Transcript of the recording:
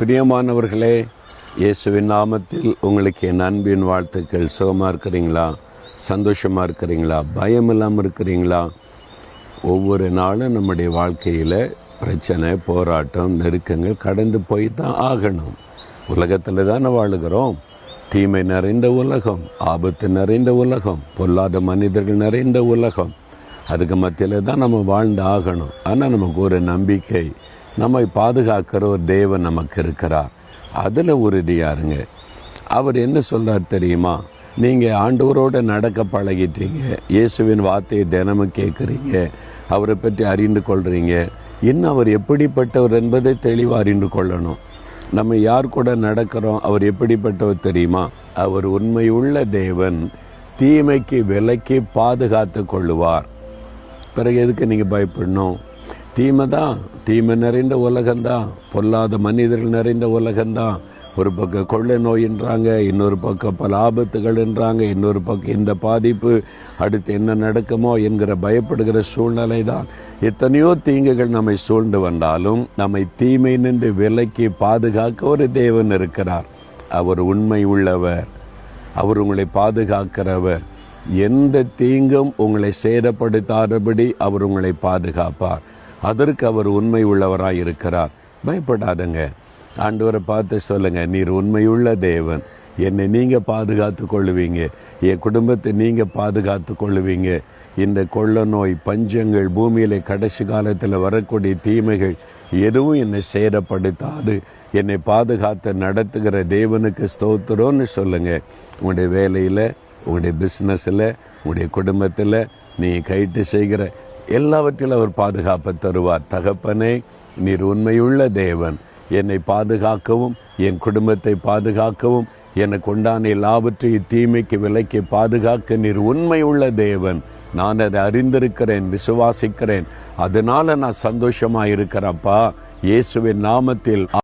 பிரியமானவர்களே, இயேசுவின் நாமத்தில் உங்களுக்கு என் அன்பின் வாழ்த்துக்கள். சுகமாக இருக்கிறீங்களா? சந்தோஷமாக இருக்கிறீங்களா? பயம் இல்லாமல் இருக்கிறீங்களா? ஒவ்வொரு நாளும் நம்முடைய வாழ்க்கையில் பிரச்சனை, போராட்டம், நெருக்கங்கள் கடந்து போய் தான் ஆகணும். உலகத்தில் தானே வாழுகிறோம். தீமை நிறைந்த உலகம், ஆபத்து நிறைந்த உலகம், பொல்லாத மனிதர்கள் நிறைந்த உலகம். அதுக்கு மத்தியில் தான் நம்ம வாழ்ந்து ஆகணும். ஆனால் நமக்கு ஒரு நம்பிக்கை, நம்மை பாதுகாக்கிற ஒரு தேவன் நமக்கு இருக்கிறார். அதில் உறுதியாக இருங்க. அவர் என்ன சொல்கிறார் தெரியுமா? நீங்கள் ஆண்டவரோடு நடக்க பழகிட்டீங்க, இயேசுவின் வார்த்தையை தினமும் கேட்குறீங்க, அவரை பற்றி அறிந்து கொள்கிறீங்க. இன்னும் அவர் எப்படிப்பட்டவர் என்பதை தெளிவாக அறிந்து கொள்ளணும். நம்ம யார் கூட நடக்கிறோம், அவர் எப்படிப்பட்டவர் தெரியுமா? அவர் உண்மையுள்ள தேவன், தீமைக்கு விலக்கி பாதுகாத்து கொள்ளுவார். பிறகு எதுக்கு நீங்கள் பயப்படணும்? தீமை நிறைந்த உலகம்தான், பொல்லாத மனிதர்கள் நிறைந்த உலகம்தான். ஒரு பக்கம் கொள்ளை நோயின்றாங்க, இன்னொரு பக்கம் பல ஆபத்துகள்ன்றாங்க, இன்னொரு பக்கம் இந்த பாதிப்பு, அடுத்து என்ன நடக்குமோ என்கிற பயப்படுகிற சூழ்நிலை தான். எத்தனையோ தீங்குகள் நம்மை சூழ்ந்து வந்தாலும் நம்மை தீமை நின்று விலக்கி பாதுகாக்க ஒரு தேவன் இருக்கிறார். அவர் உண்மை உள்ளவர், அவர் உங்களை பாதுகாக்கிறவர். எந்த தீங்கும் உங்களை சேதப்படுத்தாதபடி அவர் உங்களை பாதுகாப்பார். அதற்கு அவர் உண்மை உள்ளவராக இருக்கிறார். பயப்படாதங்க. ஆண்டவரை பார்த்து சொல்லுங்க, நீர் உண்மையுள்ள தேவன், என்னை நீங்கள் பாதுகாத்து கொள்ளுவீங்க, என் குடும்பத்தை நீங்கள் பாதுகாத்து கொள்ளுவீங்க. இந்த கொள்ள நோய், பஞ்சங்கள், பூமியில் கடைசி காலத்தில் வரக்கூடிய தீமைகள் எதுவும் என்னை சேதப்படுத்தாது. என்னை பாதுகாத்து நடத்துகிற தேவனுக்கு ஸ்தோத்திரம்னு சொல்லுங்கள். உங்களுடைய வேலையில், உங்களுடைய பிஸ்னஸில், உங்களுடைய குடும்பத்தில் நீ கைட்டு செய்கிற எல்லாவற்றிலும் அவர் பாதுகாப்பை தருவார். தகப்பனே, நீர் உண்மையுள்ள தேவன், என்னை பாதுகாக்கவும், என் குடும்பத்தை பாதுகாக்கவும், எனக்கு உண்டான எல்லாவற்றையும் தீமைக்கு விலக்கி பாதுகாக்க நீர் உண்மையுள்ள தேவன். நான் அதை அறிந்திருக்கிறேன், விசுவாசிக்கிறேன். அதனால நான் சந்தோஷமாக இருக்கிறேன்ப்பா. இயேசுவின் நாமத்தில்